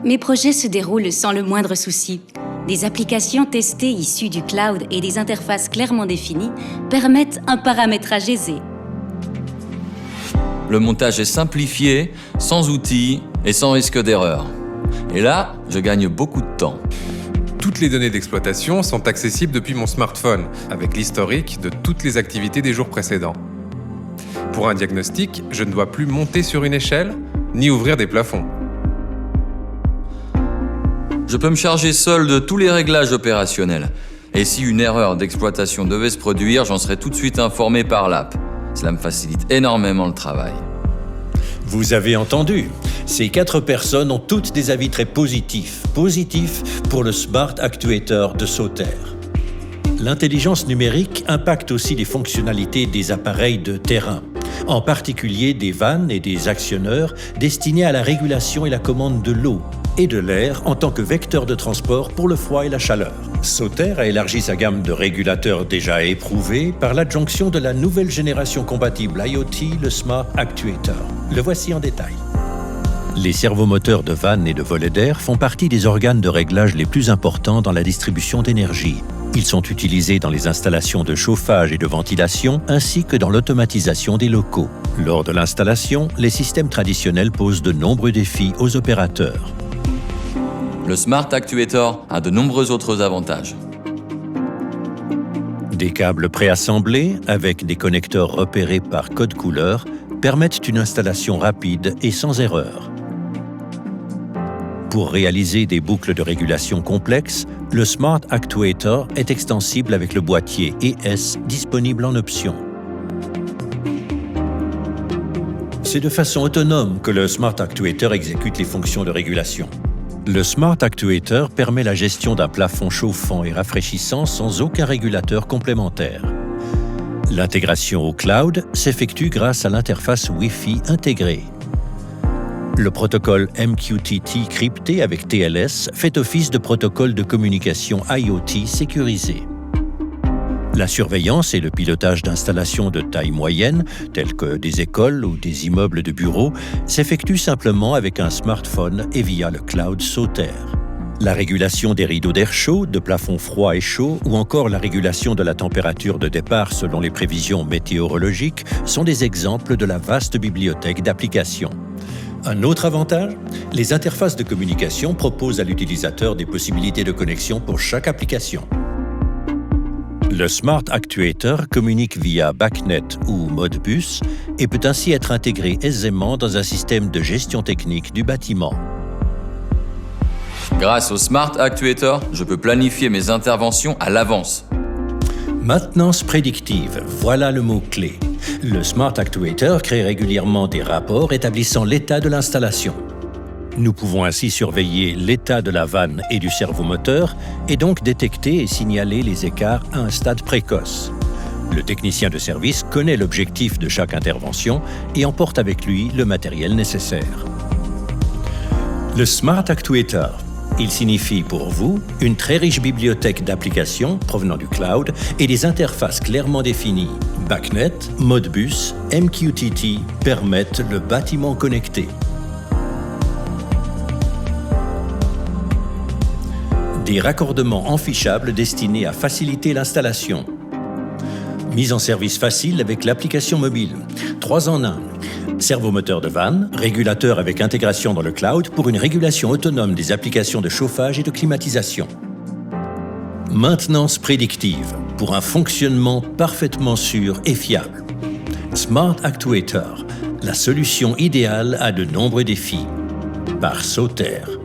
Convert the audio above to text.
Mes projets se déroulent sans le moindre souci. Des applications testées issues du cloud et des interfaces clairement définies permettent un paramétrage aisé. Le montage est simplifié, sans outils et sans risque d'erreur. Et là, je gagne beaucoup de temps. Toutes les données d'exploitation sont accessibles depuis mon smartphone, avec l'historique de toutes les activités des jours précédents. Pour un diagnostic, je ne dois plus monter sur une échelle, ni ouvrir des plafonds. Je peux me charger seul de tous les réglages opérationnels. Et si une erreur d'exploitation devait se produire, j'en serais tout de suite informé par l'app. Cela me facilite énormément le travail. Vous avez entendu, ces 4 personnes ont toutes des avis très positifs. Positifs pour le Smart Actuator de Sauter. L'intelligence numérique impacte aussi les fonctionnalités des appareils de terrain, en particulier des vannes et des actionneurs destinés à la régulation et la commande de l'eau et de l'air en tant que vecteur de transport pour le froid et la chaleur. Sauter a élargi sa gamme de régulateurs déjà éprouvés par l'adjonction de la nouvelle génération compatible IoT, le Smart Actuator. Le voici en détail. Les servomoteurs de vannes et de volets d'air font partie des organes de réglage les plus importants dans la distribution d'énergie. Ils sont utilisés dans les installations de chauffage et de ventilation, ainsi que dans l'automatisation des locaux. Lors de l'installation, les systèmes traditionnels posent de nombreux défis aux opérateurs. Le Smart Actuator a de nombreux autres avantages. Des câbles préassemblés, avec des connecteurs repérés par code couleur, permettent une installation rapide et sans erreur. Pour réaliser des boucles de régulation complexes, le Smart Actuator est extensible avec le boîtier ES disponible en option. C'est de façon autonome que le Smart Actuator exécute les fonctions de régulation. Le Smart Actuator permet la gestion d'un plafond chauffant et rafraîchissant sans aucun régulateur complémentaire. L'intégration au cloud s'effectue grâce à l'interface Wi-Fi intégrée. Le protocole MQTT crypté avec TLS fait office de protocole de communication IoT sécurisé. La surveillance et le pilotage d'installations de taille moyenne, telles que des écoles ou des immeubles de bureaux, s'effectuent simplement avec un smartphone et via le cloud Sauter. La régulation des rideaux d'air chaud, de plafond froid et chaud, ou encore la régulation de la température de départ selon les prévisions météorologiques sont des exemples de la vaste bibliothèque d'applications. Un autre avantage, les interfaces de communication proposent à l'utilisateur des possibilités de connexion pour chaque application. Le Smart Actuator communique via BACnet ou Modbus et peut ainsi être intégré aisément dans un système de gestion technique du bâtiment. Grâce au Smart Actuator, je peux planifier mes interventions à l'avance. Maintenance prédictive, voilà le mot-clé. Le Smart Actuator crée régulièrement des rapports établissant l'état de l'installation. Nous pouvons ainsi surveiller l'état de la vanne et du servomoteur et donc détecter et signaler les écarts à un stade précoce. Le technicien de service connaît l'objectif de chaque intervention et emporte avec lui le matériel nécessaire. Le Smart Actuator, il signifie pour vous une très riche bibliothèque d'applications provenant du cloud et des interfaces clairement définies. BACnet, Modbus, MQTT permettent le bâtiment connecté. Des raccordements enfichables destinés à faciliter l'installation. Mise en service facile avec l'application mobile. 3 en 1. Servomoteur de vanne, régulateur avec intégration dans le cloud pour une régulation autonome des applications de chauffage et de climatisation. Maintenance prédictive pour un fonctionnement parfaitement sûr et fiable. Smart Actuator, la solution idéale à de nombreux défis. Par Sauter.